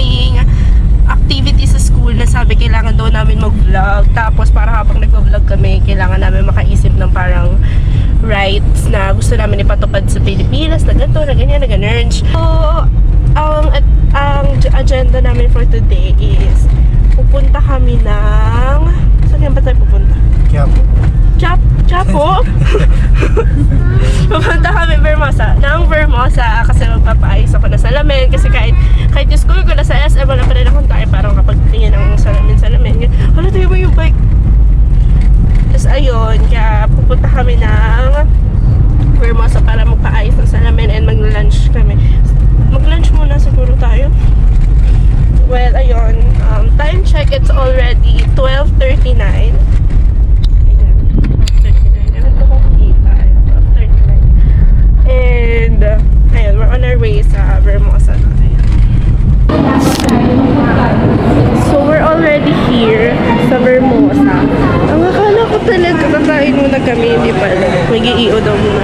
kaming activity sa school na sabi kailangan daw namin mag-vlog. Tapos para habang nag-vlog kami, kailangan namin makaisip ng parang rights na gusto namin ipatupad sa Pilipinas na ganito, na ganyan, na ganun. So, ang agenda namin for today is pupunta kami ng... Saan ba tayo pupunta? Quiapo? Pupunta kami Vermosa kasi magpapaayos ako na salamin kasi kahit yung school ko na sa SM wala pa rin akong tayo parang kapag tingin ng salamin wala tayo mo yung bike. Tapos ayun, kaya pupunta kami ng Vermosa para magpaayos ng salamin and mag-lunch kami. Mag-lunch muna siguro tayo. Well, ayun, time check, it's already 12:39. And, ayun, we're on our way sa Vermosa na. So, we're already here sa Vermosa. Ang akala ko talaga kakain muna kami, hindi pala. Mag-i-EO daw muna.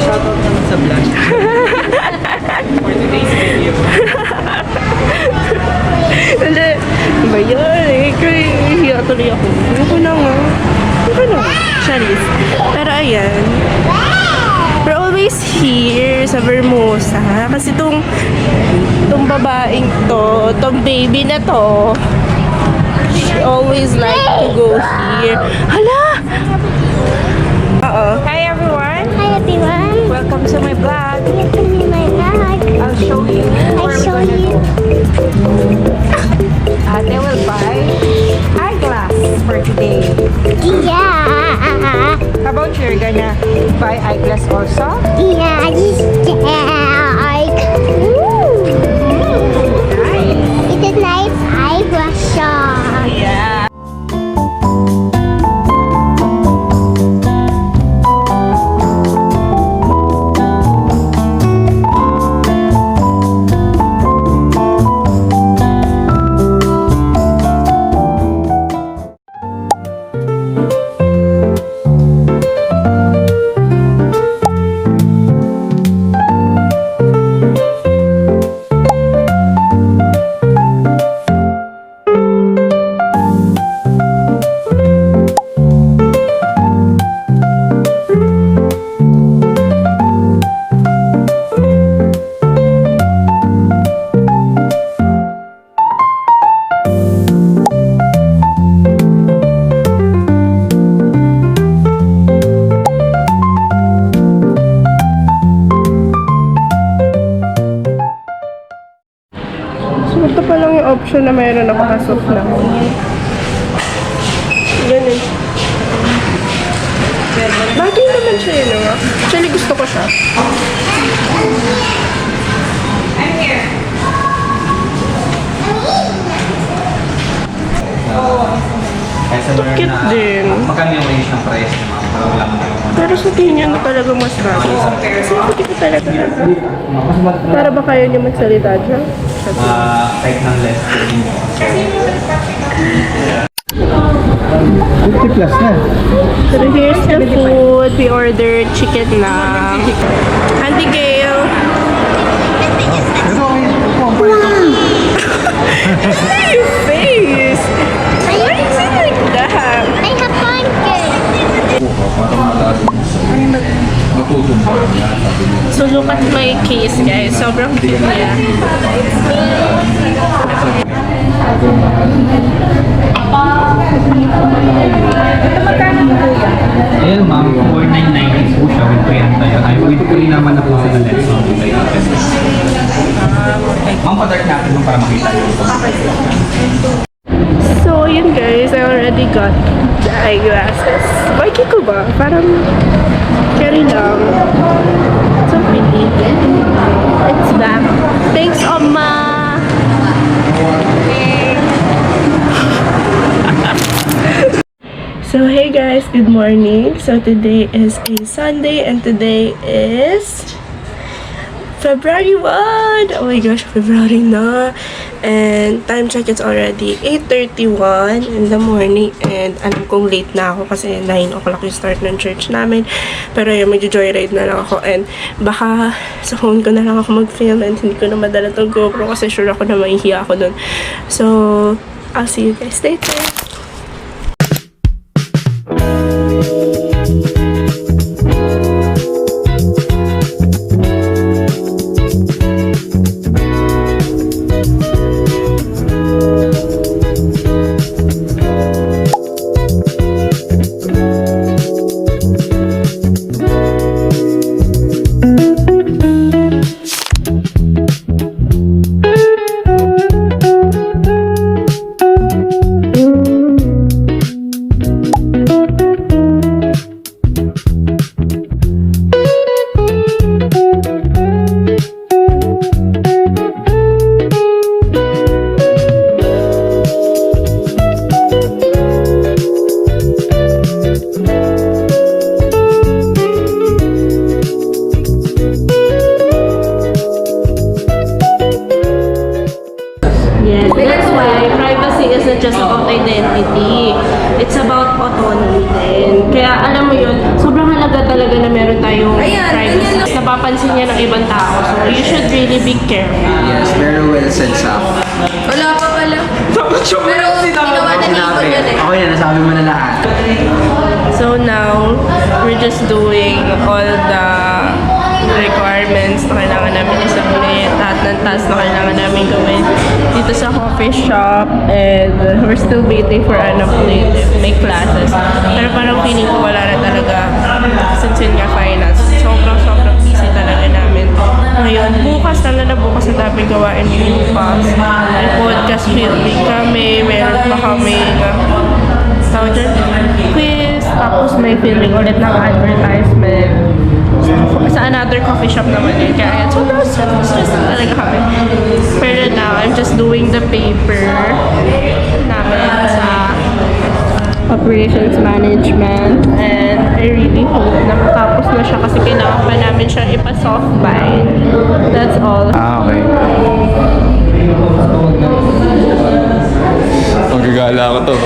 Shoutout naman sa vlog. For today's video. Hindi. Ba yan? Hiya tuloy ako. Ano ko na nga? Ano? Charis. Pero ayan. We're always here sa Vermosa. Kasi itong babaeng to, itong baby na to, she always like to go here. Hala! Hi everyone! Hi everyone! Welcome to my vlog. Welcome to my vlog. I'll show you. I'll show you. They will buy eyeglass for today. Yeah! How about you? You're gonna buy eyeglass also? Yeah, this like. Ooh. Nice. It's a nice eyeglass shop. Yeah. So, ito pa lang yung option na mayroon ako kasok na. Ganun. Bagay naman siya yun nga. Actually, gusto ko siya. Cute din. Magkano yung range ng price ng mga parang lang Pero sa tingin na talaga mas bagay. Kasi hindi ko talaga para ba kayo niyo magsalita dyan? type ng less. 50 plus na. So here's the food. We ordered chicken lang. Auntie Gail. Pero okay po ang Your face! Why is it like that? I have pumpkin. So look at my case, guys. Sobrang cute niya. Ayan ma'am, 4,990 po siya with free tayo. Ay, with free naman na po sila lens on tayo natin. Ma'am, padark natin nung para makita nyo. So yun guys, I already got the eyeglasses. Bike ko ba? Parang carry lang. So pretty. It's back. Thanks, Oma! So hey guys, good morning. So today is a Sunday and today is February 1! Oh my gosh, February na. And time check, it's already 8:31 in the morning. And alam kong late na ako kasi 9 o'clock yung start ng church namin. Pero yun, mag-joyride na lang ako. And baka sa phone ko na lang ako mag-film and hindi ko na madala tong GoPro kasi sure ako na mahihiya ako dun. So, I'll see you guys later. Yes, that's why privacy isn't just about identity. It's about autonomy din. Kaya alam mo yun, sobrang halaga talaga na meron tayong privacy. Napapansin niya ng ibang tao. So you should really be careful. Yes, very well said, Sam. Wala pa pala. Pero ginawa na ni Ipon yun eh. Okay na, nasabi mo na lahat. So now, we're just doing all the requirements na kailangan namin isubmit, lahat ng tasks na kailangan namin gawin dito sa coffee shop, and we're still waiting for may classes. Pero parang feeling ko wala na talaga since yun nga finance. Sobrang busy talaga namin. Ngayon, bukas na bukas na daming gawain bukas. May podcast filming kami, meron pa kami quiz, tapos may filming ulit ng advertisement sa another coffee shop naman yun. Kaya sobrang stress na talaga kami. Pero now, I'm just doing the paper namin sa operations management, and I really hope na matapos na siya kasi kailangan pa namin siyang ipa-soft bind. That's all. Okay. Magagala ako to.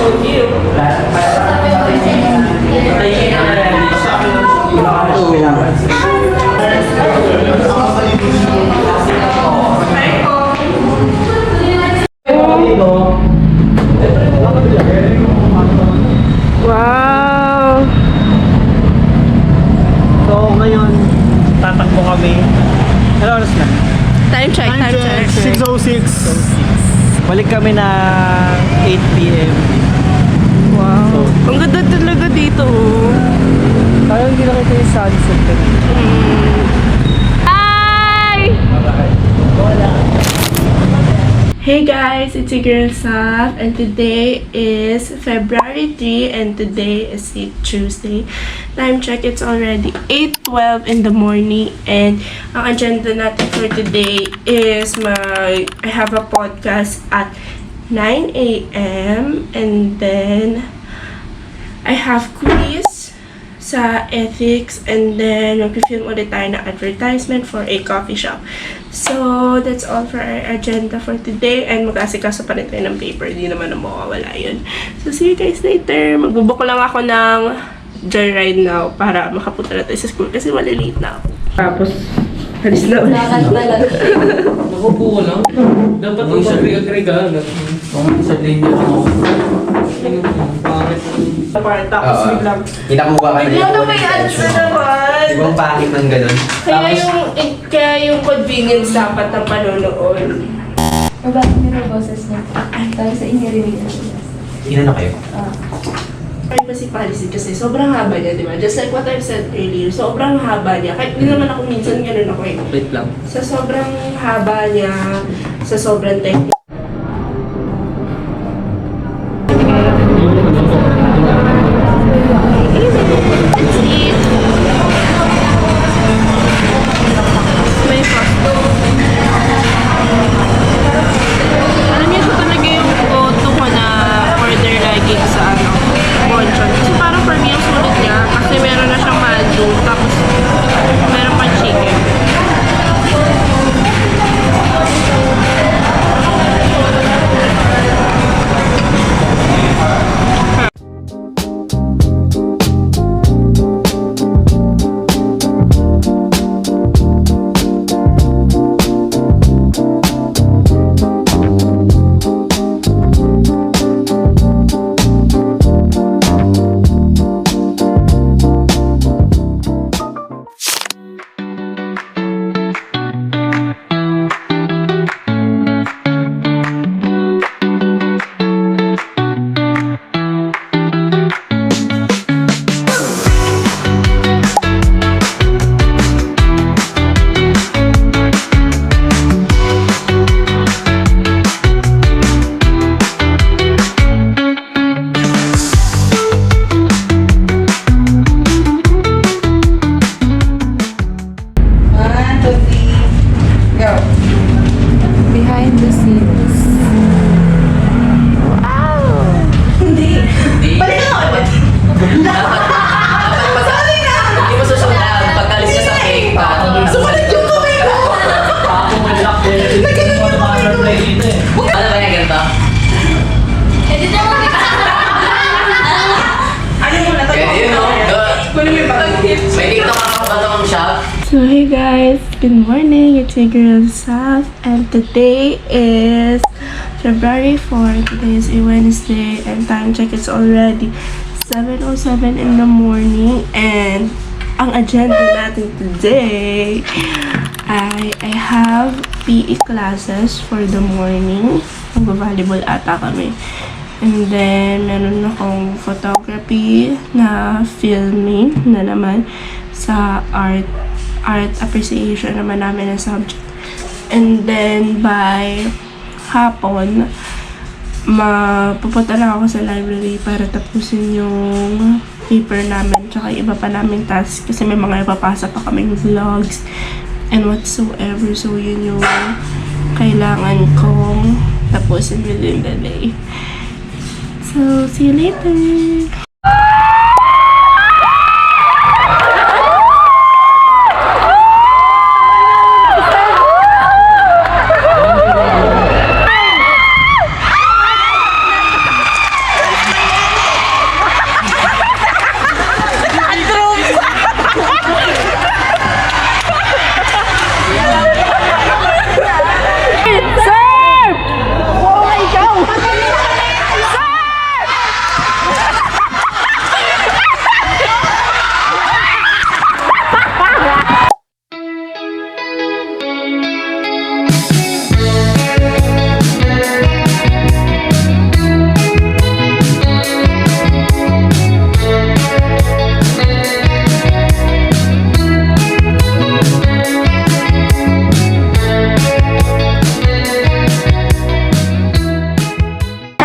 Wow! So ngayon, tatakbo kami. Ano oras na? Time check. 6:06. Balik kami na 8 p.m. Wow. Ang ganda talaga dito. Parang hindi nakita yung sunset kanina. Hi! Hey guys, it's your girl Saf, and today is February 3 and today is Tuesday. Time check, it's already 8:12 in the morning, and ang agenda natin for today is I have a podcast at 9 a.m. and then I have quiz sa ethics, and then mag-film ulit tayo na advertisement for a coffee shop. So, that's all for our agenda for today, and mag-asikaso pa rin tayo ng paper. Hindi naman na mawawala yun. So, see you guys later. Magbubook lang ako ng joyride now para makapunta na tayo sa school kasi malilate na ako. Tapos, halis na ulit. Nakupo ko lang. Dapat yung sabi-agregahan. Kung sa linya ako. Bakit? Tapos, biglang. Kinakuha kayo. Biglang na may ads na naman. Ibang pangit ng ganun. Kaya yung convenience dapat ng panonood. Mabalik nyo na boses niya. Tapos sa inyo rin niya. Inano kayo? Privacy policy kasi sobrang haba niya, di ba? Just like what I've said earlier, sobrang haba niya. Kahit hindi naman ako minsan ganun ako eh. Wait lang. Sa sobrang haba niya, sa sobrang technique. Let's eat. May pasta. Alam niyo, ito talaga yung go-to ko na order lagi sa Bonchon. Kasi parang for me, ang sulit niya. Kasi meron na siyang mandu, tapos meron pa chicken. So hey guys, good morning, it's your girl Saf, and today is February 4, today is a Wednesday, and time check is already 7:07 in the morning, and ang agenda natin today I have PE classes for the morning, mag-volleyball ata kami, and then meron akong photography na filming na naman sa art appreciation naman namin ng subject. And then, by hapon, mapupunta lang ako sa library para tapusin yung paper namin tsaka iba pa namin task kasi may mga ipapasa pa kaming vlogs and whatsoever. So, yun yung kailangan kong tapusin within the day. So, see you later!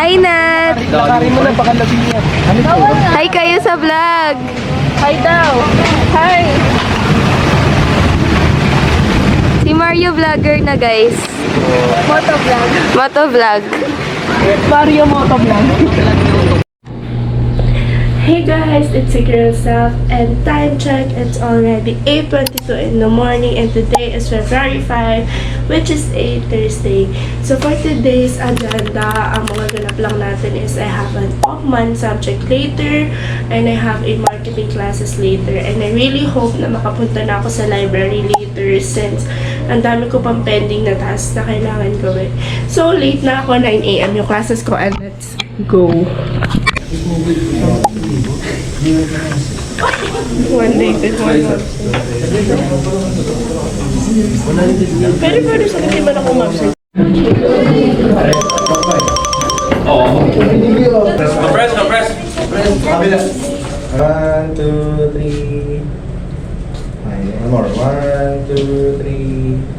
Hi, Nat! Hi kayo sa vlog! Hi daw! Hi! Si Mario vlogger na, guys. Motovlog. Mario Motovlog. Hey guys, it's your girl Saf, and time check, it's already 8:22 in the morning, and today is February 5, which is a Thursday. So for today's agenda, ang mga ganap lang natin is I have an off-month subject later, and I have a marketing classes later, and I really hope na makapunta na ako sa library later since ang dami ko pang pending na tasks na kailangan gawin. So late na ako, 9 AM yung classes ko, and let's go! One day, this one month. Pero sa kasi ba na kumapsin? Compress. 1, 2, 3. One more. 1, 2, 3.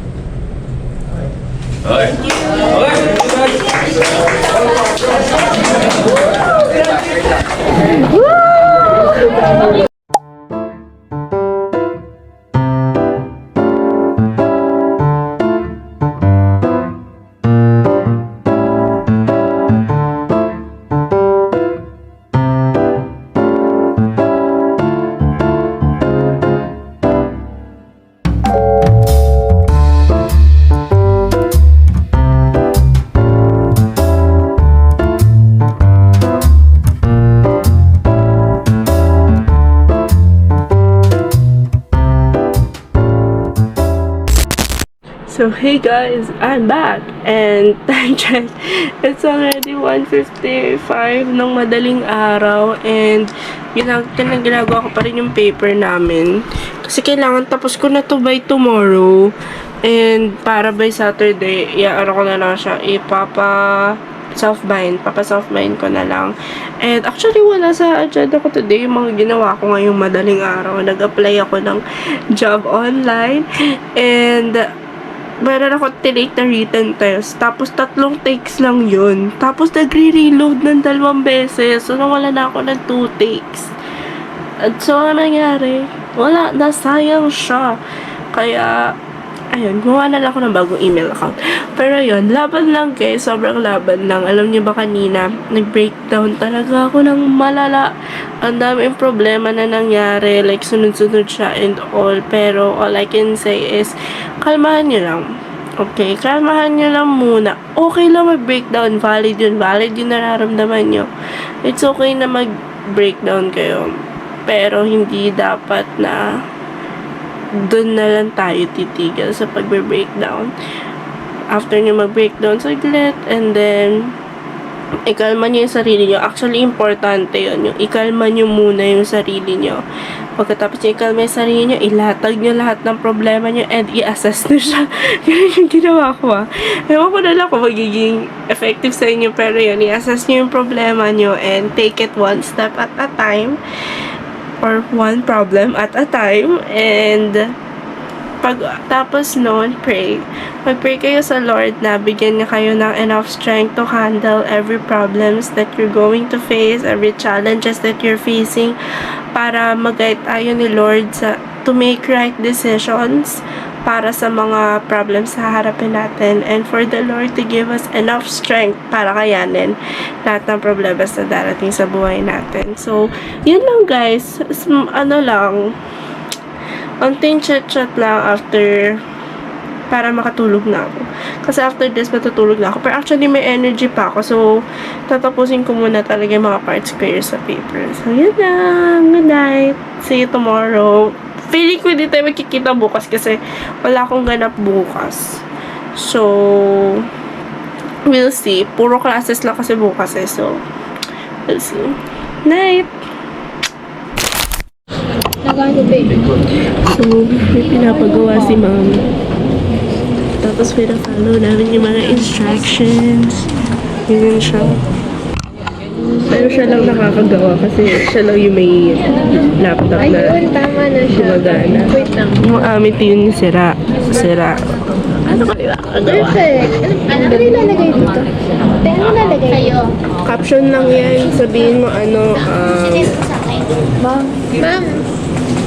So hey guys, I'm back, and time check, it's already 1:55 ng madaling araw, and ginagawa ko pa rin yung paper namin kasi kailangan tapos ko na to by tomorrow, and para by Saturday ko na lang siya papa-self-bind ko na lang. And actually wala sa agenda ko today yung mga ginawa ko ngayong madaling araw. Nag-apply ako ng job online, and meron ako tinake na written test. Tapos 3 takes lang yun. Tapos nagre-reload ng 2 beses. So nawala na ako ng 2 takes. At so ano nangyari? Wala, nasayang siya. Kaya ayun, gumawa na lang ako ng bagong email account. Pero yun, laban lang guys. Sobrang laban lang. Alam niyo ba kanina, nag-breakdown talaga ako ng malala. Ang daming problema na nangyari. Like, sunod-sunod siya and all. Pero all I can say is, kalmahan niyo lang. Okay, kalmahan niyo lang muna. Okay lang mag-breakdown. Valid yun. Valid yung nararamdaman niyo. It's okay na mag-breakdown kayo. Pero hindi dapat na dun na lang tayo titigil sa pagbe-breakdown. After nyo mag-breakdown saglit, and then ikalma nyo yung sarili nyo. Actually, importante yun. Yung ikalma nyo muna yung sarili nyo. Pagkatapos nyo ikalma yung sarili nyo, ilatag nyo lahat ng problema nyo and i-assess na siya. Ganun yung ginawa ko Ewan ko na lang kung magiging effective sa inyo, pero yun, i-assess nyo yung problema nyo and take it one step at a time or one problem at a time, and tapos noon, pray. Mag-pray kayo sa Lord na bigyan niya kayo ng enough strength to handle every problems that you're going to face, every challenges that you're facing, para mag-guide tayo ni Lord to make right decisions para sa mga problems na harapin natin, and for the Lord to give us enough strength para kayanin lahat ng problemas na darating sa buhay natin. So, yun lang guys. Konting chat-chat lang after para makatulog na ako. Kasi after this, matutulog na ako. Pero actually, may energy pa ako. So, tatapusin ko muna talaga yung mga parts ko here sa paper. So, yun lang. Good night. See you tomorrow. Feeling ko hindi tayo magkikita bukas kasi wala akong ganap bukas. So, we'll see. Puro classes lang kasi bukas So, we'll see. Night! So, may pinapagawa si ma'am. Tapos pina-follow namin yung mga instructions. Ganyan siya. Pero siya lang nakakagawa kasi siya lang yung may laptop na tama na siya. gumagana. Wait lang. Yung amin yung sira. Ano kayo nakakagawa? Perfect. Ano nilalagay dito? Ano nilalagay? Sa'yo. Caption lang yan. Sabihin mo Ma'am.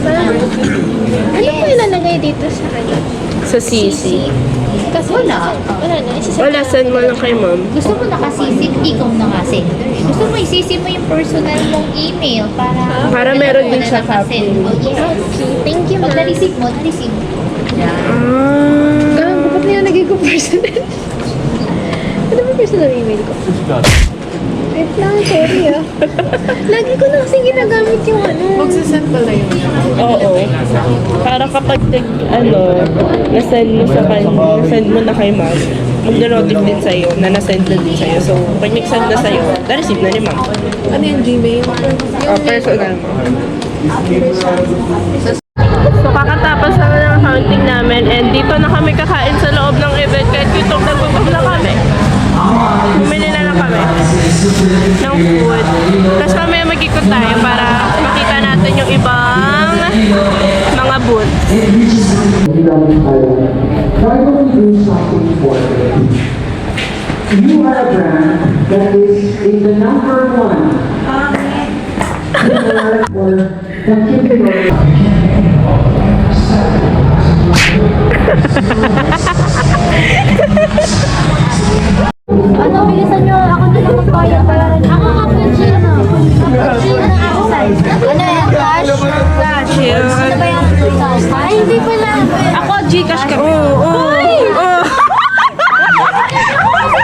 Ano po ilalagay dito sa kanya? sa CC. Kasi wala na. Wala, send mo lang kay ma'am. Gusto mo nakasisip, ikaw nakasender. Gusto mo isisip mo yung personal mong email para Meron din siya nakasend mo. Yes. Thank you, Pag ma'am. na-receive mo, na-receive mo. Bakit na yung naging ko personal? Ano ba personal email ko? Wait lang, sorry Lagi ko na kasi ginagamit yung Magsasend pala yun. Oo. Para kapag nasend mo sa kanya, nasend mo na kay ma'am, mag-notif din sa'yo na nasend na din sa'yo. So, pag nag-send na sa'yo, na-receive na ni ma'am. Ano yung Gmail? Personal mo. So, kakatapos na ng accounting namin and dito na kami kakain sa loob ng event kahit gutom na kami. Bumili na lang kami ng food. Tapos mamaya mag-ikot tayo para makita natin yung ibang mga booths. Why don't we do something for them? You are a brand that is in the number one. Or Ano, bilisan nyo. Ako na lang magbayad para rin. Ako cappuccino. Cappuccino na ako size. Ano yan, cash? Flash yun. Ano ba yung cash? Ay, hindi pala. Ako, Gcash kami. Oo.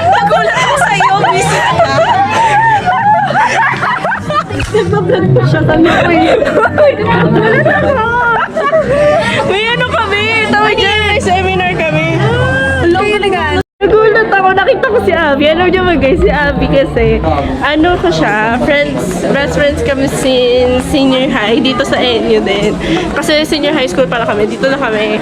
Nagulat ako sa'yo, visit ka. Nagbablog pa siya kami. May ano kami. Tawag dyan, may seminar kami. Nagulat ako, nakita ko si Abby. Alam niyo ba guys, si Abby kasi, best friends kami since senior high, dito sa NU din. Kasi senior high school pala kami, dito na kami.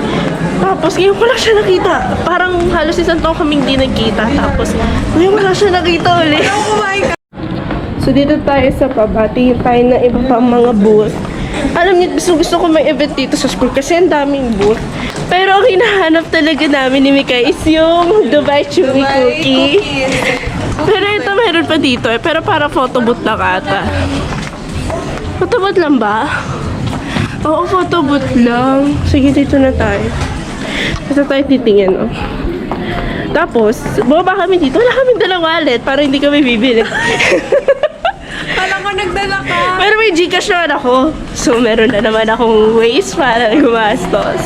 Tapos ngayon ko lang siya nakita. Parang halos isang taong kaming di nagkita. Tapos ngayon ko lang siya nakita ulit. So dito tayo sa pabati tayo na iba pang mga booth. Alam niyo, gusto ko may event dito sa school kasi ang daming booth. Pero ang hinahanap talaga namin ni Mika is yung Dubai Chewy Cookie. Pero ito meron pa dito pero para photo booth lang ata. Photo booth lang ba? Oo, photo booth lang. Sige, dito na tayo. Dito tayo titingin, Tapos, bumaba kami dito. Wala kaming dalang wallet para hindi kami bibili. Kala ko nagdala ka. Pero may Gcash naman ako. So, meron na naman akong ways para gumastos.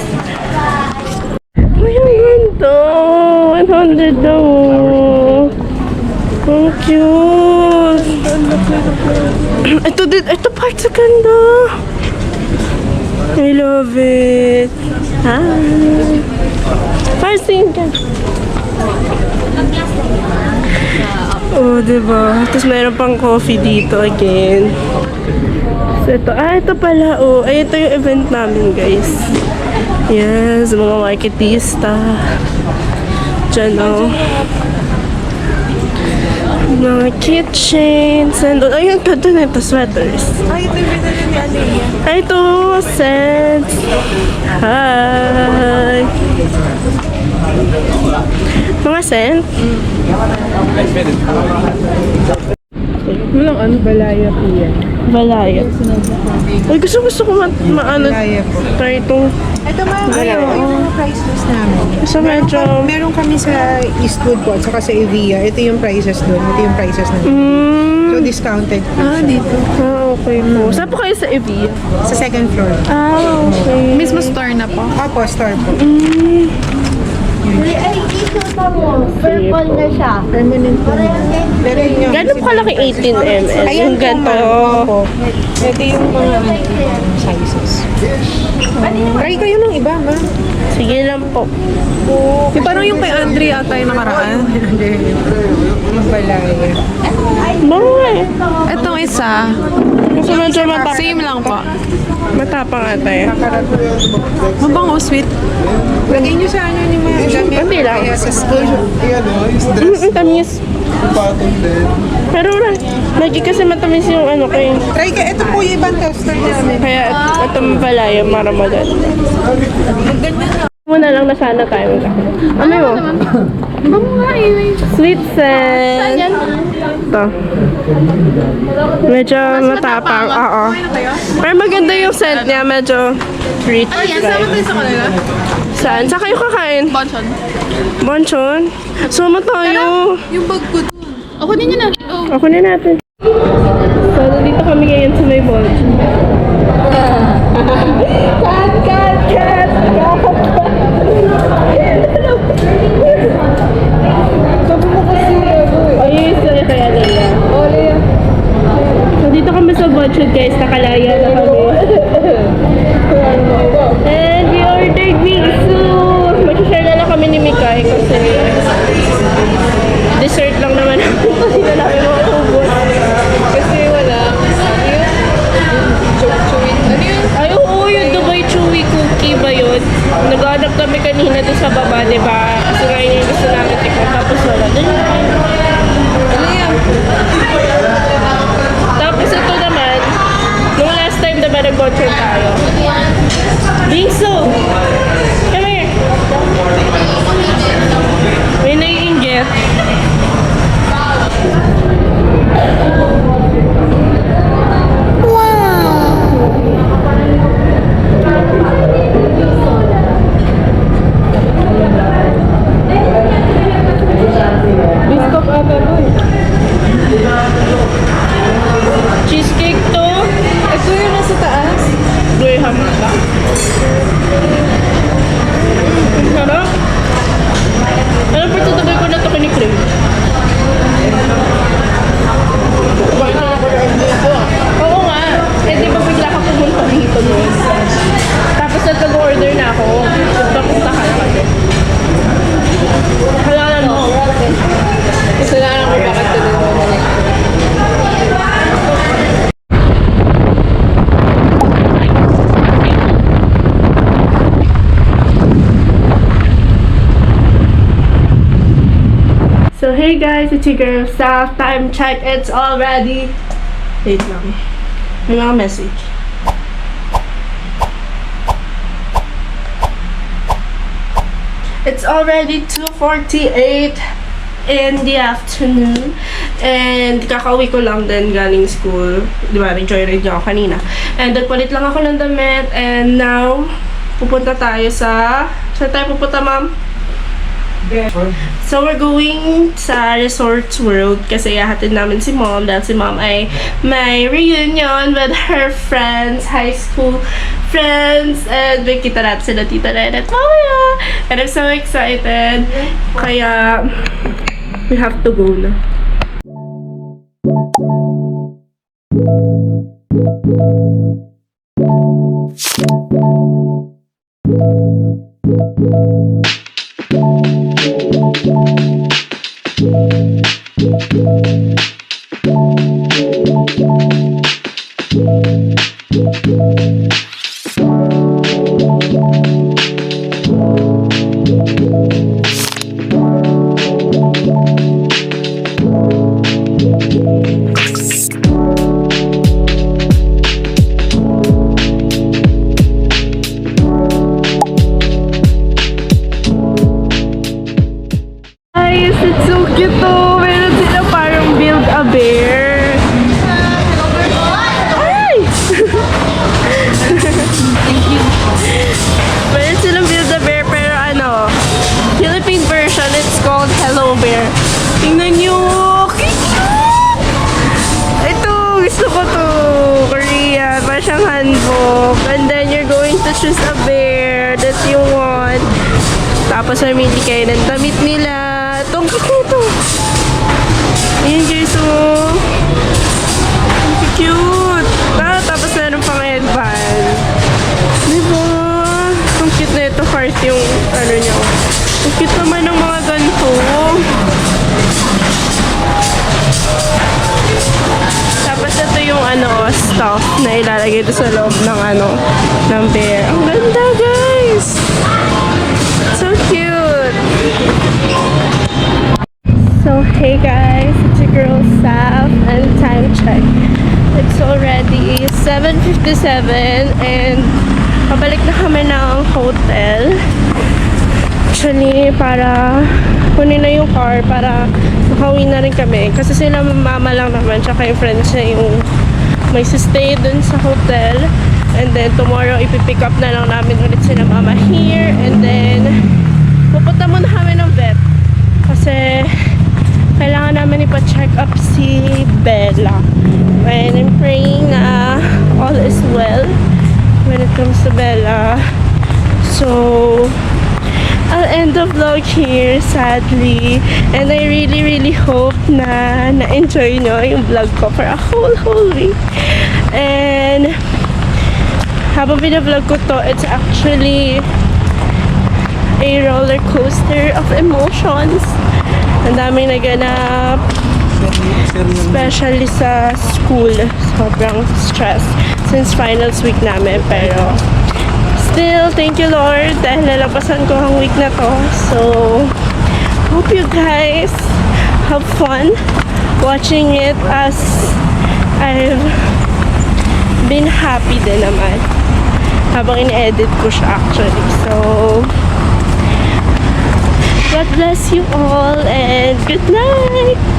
Uy, ang ganda. 100 daw. Ang cute. Ito part sa ganda. I love it. Hi. First thing ka. Oh, diba? Tapos mayroon pang coffee dito again. So, ito pala, oh. Ay, ito yung event namin, guys. Yes, mga marketista. Diyan, oh. Mga kitchens. And, ay, ang ganda na ito, sweaters. Ay, ito yung binili ni Alea. Ay, ito, scents. Hi. Mga scent. Walang ano, balaya po yan. Balaya. Ay, gusto ko maano. Balaya po. Try itong. Ito ma'am, Balaya. yung price list namin. So, medyo. Meron kami sa Eastwood po at saka sa Evia. Ito yung prices doon. Ito yung prices namin. So, discounted po siya. Dito. Okay po. Saan po kayo sa Evia? Sa second floor. Okay. Mismo store na po? Opo, store po. Ay, isuta mo. Purple na siya. Permanent po. Pero yun yung... Gano'n kalaki 18 ml? Ayan Yung po, ganito. ma'am. Opo. Ito yung mga sizes. Try kayo ng iba, ma'am. Sige lang po. Yung parang yung kay Andre ata yung nakaraan. Yung balaya. Bawal. Itong isa, Kasi medyo matapang. same lang po. Matapang ata eh. Mabango, sweet. Lagay nyo sa ano ni mga gamit. Hindi lang. Kaya sa school. Ang tamis. Pero lagi kasi matamis yung ano kayo. Try ka. Ito po yung ibang toaster namin. Kaya ito mapalaya, maramadan. Muna lang na sana tayo magkakaroon. Ano mo? Sweet scent. Ito. Medyo matapang. Oo. Pero maganda yung scent niya. Medyo rich. Sama tayo sa kanila. Saan? Saan kayo kakain? Bonchon. Bonchon? Suma tayo. Yung bag ko dun. Ako din yun natin. Oh. Ako na natin. So, dito kami ngayon sa may Bonchon. Cut! Sabi mo kasi Ayun, sorry kaya nila. So, dito kami sa Bonchon, guys. Nakalaya na kami. And we ordered bingsu. Mag-share na lang kami ni Mikay kasi dessert lang naman. Hindi na namin maubos. Kasi wala. Ay, oo, yung Dubai Chewy Cookie ba yun? Naghanap kami kanina doon sa baba, di ba? Kasi nga yun yung gusto namin tikman. Tapos wala. Doon na kayo. Tapos ito naman, nung last time diba nag-voucher tayo? Bingsu! Come here! May naiinggit. Biscuit ata to eh. Cheesecake to. ito yung nasa taas. Graham ata. Sarap. Ano pa tutubay ko na to kinikrim? Oo nga. Eh di ba bigla ka pumunta dito nun? Tapos nag-order na ako. Nagpapunta ka na kasi. Halala mo. Gusto na lang kung bakit tuloy mo. So hey guys, it's your girl Saf. Time check, it's already... Wait lang. May mga message. It's already 2:48 in the afternoon. And kakauwi ko lang din galing school. Di ba, nag-joyride niya ako kanina. And nagpalit lang ako ng damit. And now, pupunta tayo sa... Saan tayo pupunta, ma'am? So, we're going sa Resorts World kasi ihahatid namin si mom dahil si mom ay may reunion with her friends, high school friends, and may kita natin sila Tita Ren at Maya. And I'm so excited. Kaya, we have to go na. Guys, it's so cute to. Meron sila parang Build-A-Bear. Ay! Meron silang Build-A-Bear pero ano, Philippine version, it's called Hello Bear. Tingnan nyo! Cute! Ito, gusto ko to. Korea, parang siyang hanbok. And then you're going to choose a bear that you want. Tapos mamili kayo ng damit nila. Itong ito. Ayan guys, oh. Cute. Tapos meron pang headband. Diba? Ang cute na ito. Heart yung ano niya. Ang cute naman ng mga ganito. Tapos ito yung ano, stuff na ilalagay ito sa loob ng ano, ng bear. Ang ganda guys! So cute! So hey guys, it's your girl Saf and time check. It's already 7:57 and pabalik na kami ng hotel. Actually, para kunin na yung car para makauwi na rin kami. Kasi sila mama lang naman, tsaka yung friends niya yung may stay dun sa hotel. And then tomorrow, ipipick up na lang namin ulit sila mama here. And then, pupunta muna kami ng vet. Kasi, kailangan namin ipa-check up si Bella. And I'm praying na all is well when it comes to Bella. So, I'll end the vlog here, sadly. And I really hope na na-enjoy nyo yung vlog ko for a whole week. And, habang pinavlog ko to, it's actually a roller coaster of emotions. Ang daming naganap, especially sa school. Sobrang stress since finals week namin. Pero still, thank you Lord dahil nalampasan ko ang week na to. So, hope you guys have fun watching it as I've been happy din naman habang in-edit ko siya actually. So, God bless you all and good night!